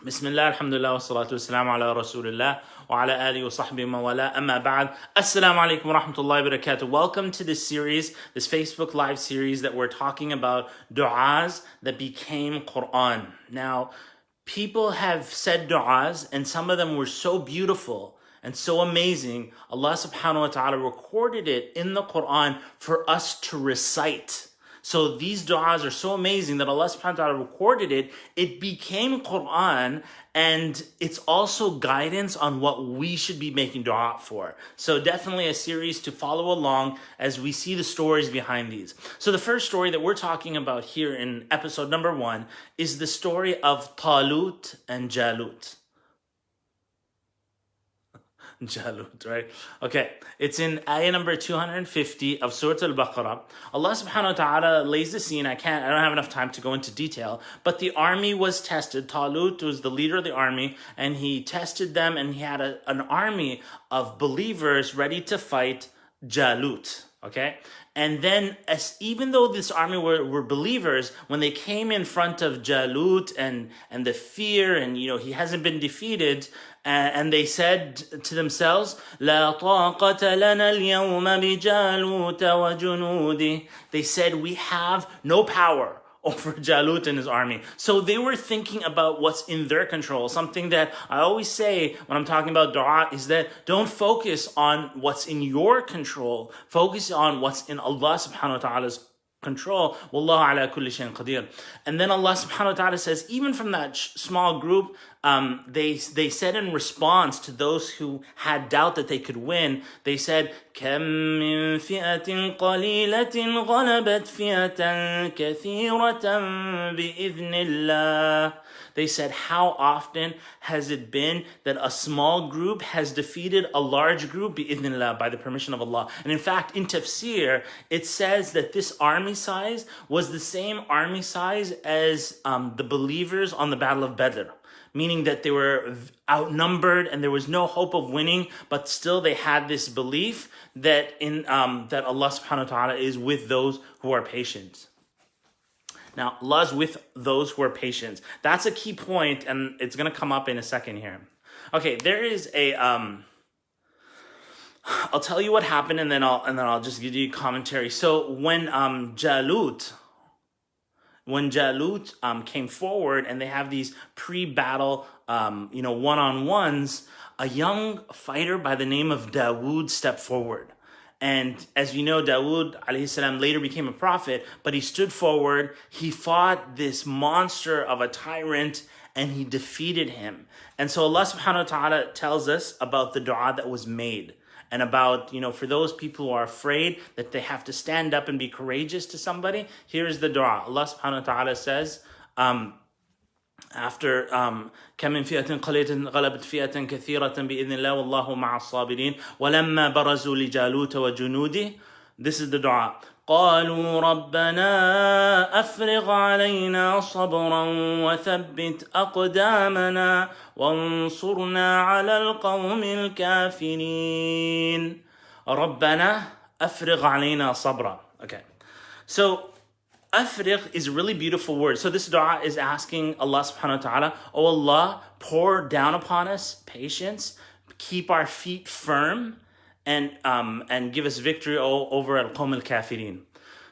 Bismillah, alhamdulillah, wa salatu wassalamu ala rasulillah, wa ala alihi wa sahbihi wa wala, amma ba'd. Assalamu alaikum wa rahmatullahi wa barakatuh. Welcome to this series, this Facebook Live series that we're talking about du'as that became Quran. Now, people have said du'as, and some of them were so beautiful and so amazing. Allah subhanahu wa ta'ala recorded it in the Quran for us to recite. So these du'as are so amazing that Allah subhanahu wa ta'ala recorded it. It became Quran, and it's also guidance on what we should be making du'a for. So definitely a series to follow along as we see the stories behind these. So the first story that we're talking about here in episode number 1 is the story of Talut and Jalut. Jalut, right? Okay, it's in ayah number 250 of Surah Al-Baqarah. Allah subhanahu wa ta'ala lays the scene. I don't have enough time to go into detail, but the army was tested. Talut was the leader of the army, and he tested them, and he had an army of believers ready to fight Jalut. Okay, and then even though this army were believers, when they came in front of Jalut and the fear, and he hasn't been defeated, and they said to themselves, "La taqata lana al-yawma bi Jalut wa junudi." They said, "We have no power over Jalut and his army." So they were thinking about what's in their control. Something that I always say when I'm talking about dua is that don't focus on what's in your control. Focus on what's in Allah subhanahu wa ta'ala's control. Wallahu ala kulli shayin qadir. And then Allah subhanahu wa ta'ala says, even from that small group, they said in response to those who had doubt that they could win, they said, كَم مِّن فِئَةٍ قَلِيلَةٍ غَلَبَتْ فِئَةً كَثِيرَةً بِإِذْنِ اللَّهِ. They said, how often has it been that a small group has defeated a large group bi'idhnillah, by the permission of Allah? And in fact, in tafsir, it says that this army size was the same army size as the believers on the Battle of Badr, meaning that they were outnumbered and there was no hope of winning, but still they had this belief that that Allah subhanahu wa ta'ala is with those who are patient. Now, Allah is with those who are patient. That's a key point, and it's going to come up in a second here. Okay, there is a I'll tell you what happened, and then I'll just give you commentary. So when Jalut came forward, and they have these pre-battle one-on-ones, a young fighter by the name of Dawood stepped forward. And as you know, Dawood alayhi salam later became a prophet, but he stood forward, he fought this monster of a tyrant, and he defeated him. And so Allah subhanahu wa ta'ala tells us about the dua that was made, and about, for those people who are afraid that they have to stand up and be courageous to somebody, here's the dua. Allah subhanahu wa ta'ala says, after كم من فئة قليلة غلبت فئة كثيرة بإذن الله والله مع الصابرين ولما برزوا لجالوت وجنوده. This is the dua. قالوا ربنا أفرغ علينا صبرا وثبت أقدامنا وانصرنا على القوم الكافرين. ربنا أفرغ علينا صبرا. Okay, so Afriq is a really beautiful word. So this dua is asking Allah subhanahu wa ta'ala, oh Allah, pour down upon us patience, keep our feet firm, and give us victory over al-qawm al-kafirin.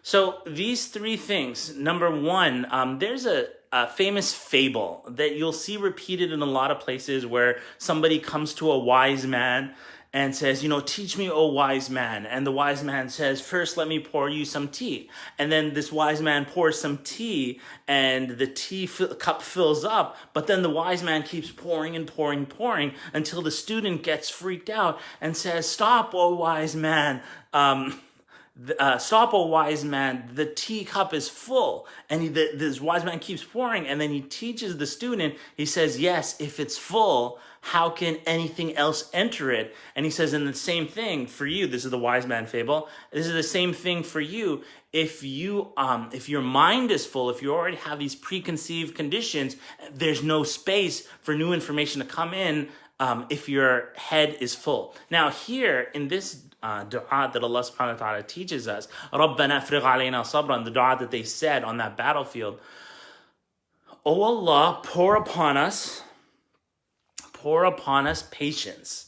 So these three things. Number one, there's a famous fable that you'll see repeated in a lot of places where somebody comes to a wise man and says, teach me, O wise man. And the wise man says, first let me pour you some tea. And then this wise man pours some tea, and the tea cup fills up, but then the wise man keeps pouring and pouring, pouring, until the student gets freaked out and says, stop, O wise man. Stop, O wise man, the teacup is full. And this wise man keeps pouring, and then he teaches the student, he says, yes, if it's full, how can anything else enter it? And he says, and the same thing for you, this is the wise man fable, this is the same thing for you. If your mind is full, if you already have these preconceived conditions, there's no space for new information to come in if your head is full. Now here, in this dua that Allah subhanahu wa ta'ala teaches us, رَبَّنَا أَفْرِغْ عَلَيْنَا صَبْرًا, the dua that they said on that battlefield, O Allah, pour upon us pour upon us patience.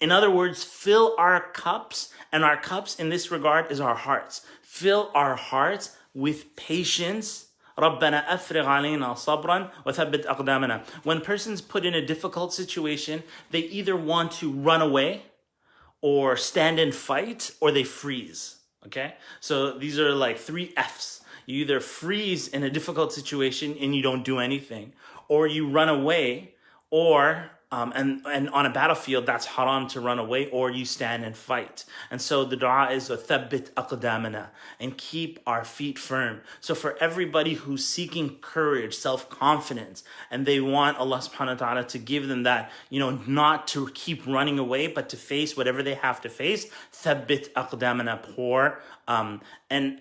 In other words, fill our cups, and our cups in this regard is our hearts. Fill our hearts with patience. رَبَّنَا أَفْرِغْ عَلَيْنَا صَبْرًا وَثَبِّتْ أَقْدَامَنَا. When persons put in a difficult situation, they either want to run away or stand and fight, or they freeze, okay? So these are like 3 F's. You either freeze in a difficult situation and you don't do anything, or you run away, or and on a battlefield, that's haram to run away, or you stand and fight. And so the dua is thabbit aqdamana, and keep our feet firm. So for everybody who's seeking courage, self-confidence, and they want Allah subhanahu wa ta'ala to give them that, not to keep running away, but to face whatever they have to face, thabbit aqdamana, pour. And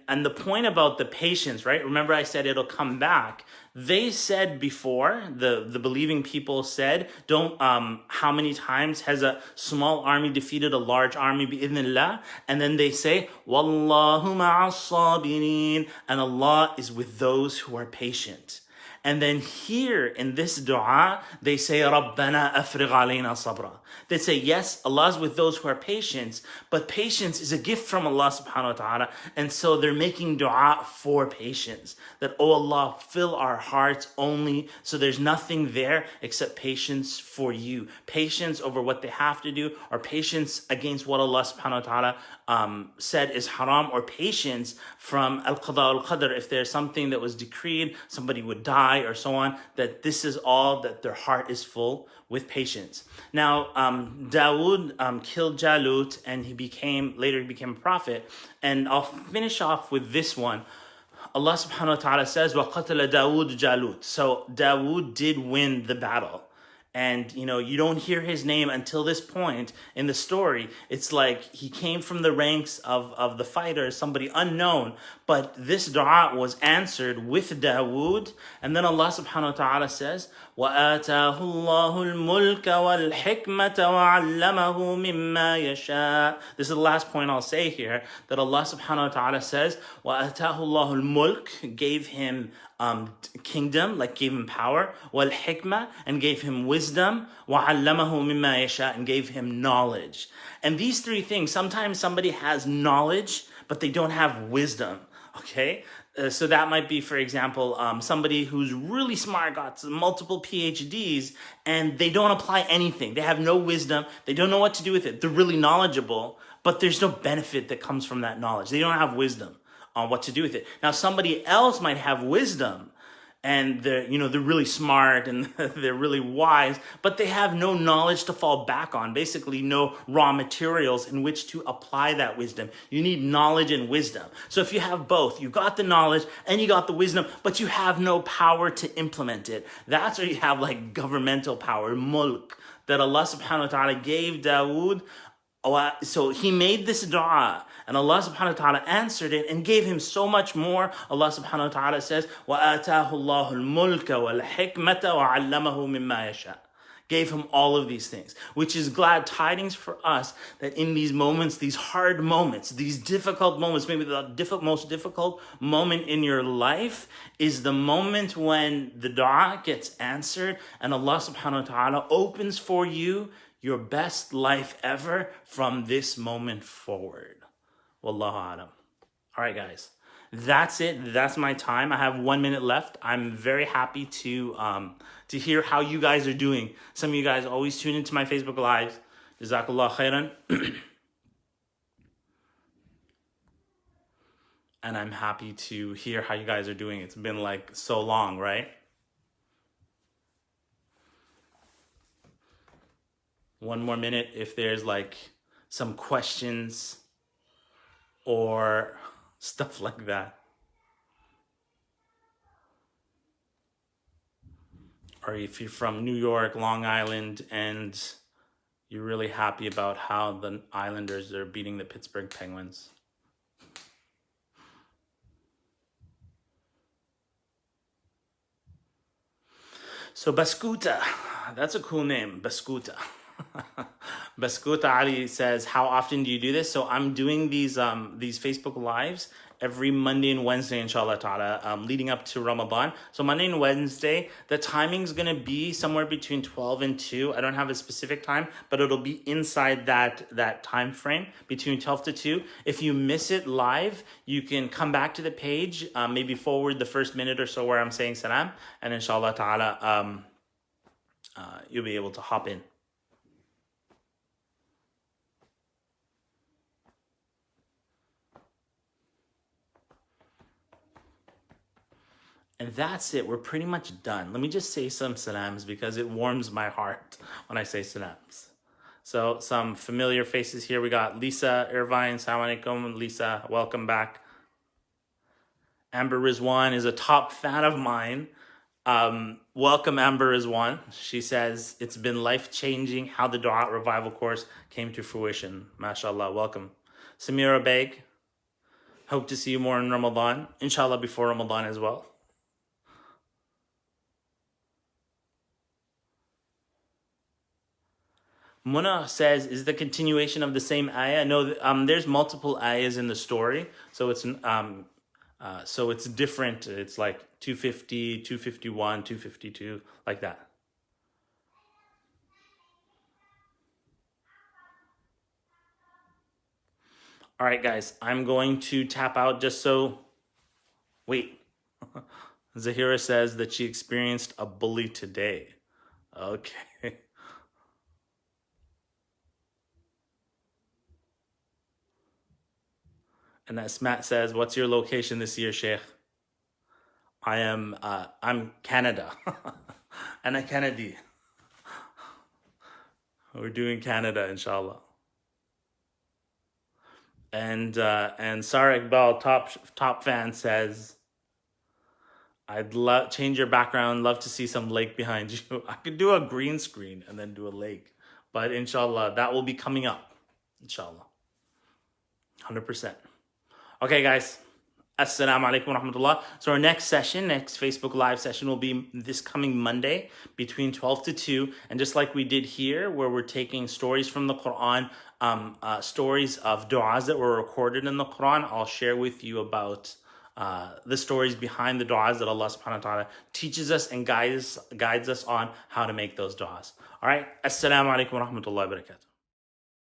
the point about the patience, right? Remember I said it'll come back. They said before, the believing people said, how many times has a small army defeated a large army bi'idhnillah? And then they say, Wallahu ma'as sabirin, and Allah is with those who are patient. And then here in this dua, they say, Rabbana afrigh alayna sabra. They say, yes, Allah is with those who are patient, but patience is a gift from Allah subhanahu wa ta'ala. And so they're making dua for patience. That, oh Allah, fill our hearts only, so there's nothing there except patience for you. Patience over what they have to do, or patience against what Allah subhanahu wa ta'ala said is haram, or patience from al-qada al-qadr. If there's something that was decreed, somebody would die or so on, that this is all that their heart is full with patience. Now, Dawood killed Jalut, and later he became a prophet. And I'll finish off with this one. Allah subhanahu wa ta'ala says, وَقَتَلَ دَاوُودُ جَالُوتَ. So Dawood did win the battle. And, you don't hear his name until this point in the story. It's like he came from the ranks of the fighters, somebody unknown. But this dua was answered with Dawood. And then Allah subhanahu wa ta'ala says, وَآتَاهُ اللَّهُ الْمُلْكَ وَالْحِكْمَةَ وَعَلَّمَهُ مِمَّا يَشَاءُ. This is the last point I'll say here, that Allah subhanahu wa ta'ala says, وَآتَاهُ اللَّهُ الْمُلْكَ, gave him kingdom, like gave him power, wal-hikmah, and gave him wisdom, وَعَلَّمَهُ مِمَّا يَشَاءُ, and gave him knowledge. And these 3 things, sometimes somebody has knowledge, but they don't have wisdom, okay? So that might be, for example, somebody who's really smart, got multiple PhDs, and they don't apply anything. They have no wisdom. They don't know what to do with it. They're really knowledgeable, but there's no benefit that comes from that knowledge. They don't have wisdom on what to do with it. Now, somebody else might have wisdom, and they're really smart and they're really wise, but they have no knowledge to fall back on, basically no raw materials in which to apply that wisdom. You need knowledge and wisdom. So if you have both, you got the knowledge and you got the wisdom, but you have no power to implement it, that's where you have like governmental power, mulk, that Allah subhanahu wa ta'ala gave Dawood. So he made this dua, and Allah subhanahu wa ta'ala answered it and gave him so much more. Allah subhanahu wa ta'ala says, وَآتَاهُ اللَّهُ الْمُلْكَ وَالْحِكْمَةَ وَعَلَّمَهُ مِمَّا يَشَاءُ. Gave him all of these things, which is glad tidings for us, that in these moments, these hard moments, these difficult moments, maybe the most difficult moment in your life is the moment when the dua gets answered and Allah subhanahu wa ta'ala opens for you your best life ever from this moment forward. Wallahu alam. All right, guys. That's it. That's my time. I have 1 minute left. I'm very happy to hear how you guys are doing. Some of you guys always tune into my Facebook Lives. Jazakallah khairan. And I'm happy to hear how you guys are doing. It's been like so long, right? 1 more minute if there's like some questions or stuff like that. Or if you're from New York, Long Island, and you're really happy about how the Islanders are beating the Pittsburgh Penguins. So Baskuta, that's a cool name, Baskuta. Baskuta Ali says, how often do you do this? So I'm doing these Facebook Lives every Monday and Wednesday, inshallah ta'ala, leading up to Ramadan. So Monday and Wednesday, the timing's going to be somewhere between 12 and 2. I don't have a specific time, but it'll be inside that time frame between 12 to 2. If you miss it live, you can come back to the page, maybe forward the first minute or so where I'm saying salam, and inshallah ta'ala, you'll be able to hop in. And that's it. We're pretty much done. Let me just say some salams because it warms my heart when I say salams. So some familiar faces here. We got Lisa Irvine. Assalamu alaikum. Lisa, welcome back. Amber Rizwan is a top fan of mine. Welcome, Amber Rizwan. She says, it's been life-changing how the Dua Revival course came to fruition. MashaAllah, welcome. Samira Beg, hope to see you more in Ramadan. Inshallah, before Ramadan as well. Muna says, is the continuation of the same ayah? No, there's multiple ayahs in the story, so it's different. It's like 250, 251, 252, like that. All right, guys, I'm going to tap out just so... Wait. Zahira says that she experienced a bully today. Okay. And Asmat says, what's your location this year, Sheikh? I'm Canada. Ana Kennedy. We're doing Canada, inshallah. And Sarah Iqbal, top fan, says, I'd love change your background, love to see some lake behind you. I could do a green screen and then do a lake. But inshallah, that will be coming up. Inshallah. 100%. Okay, guys. Assalamu alaikum wa rahmatullah. So our next Facebook Live session will be this coming Monday between 12 to 2. And just like we did here, where we're taking stories from the Quran, stories of du'as that were recorded in the Quran, I'll share with you about the stories behind the du'as that Allah subhanahu wa ta'ala teaches us and guides us on how to make those du'as. All right. Assalamu alaikum wa rahmatullahi wa barakatuh.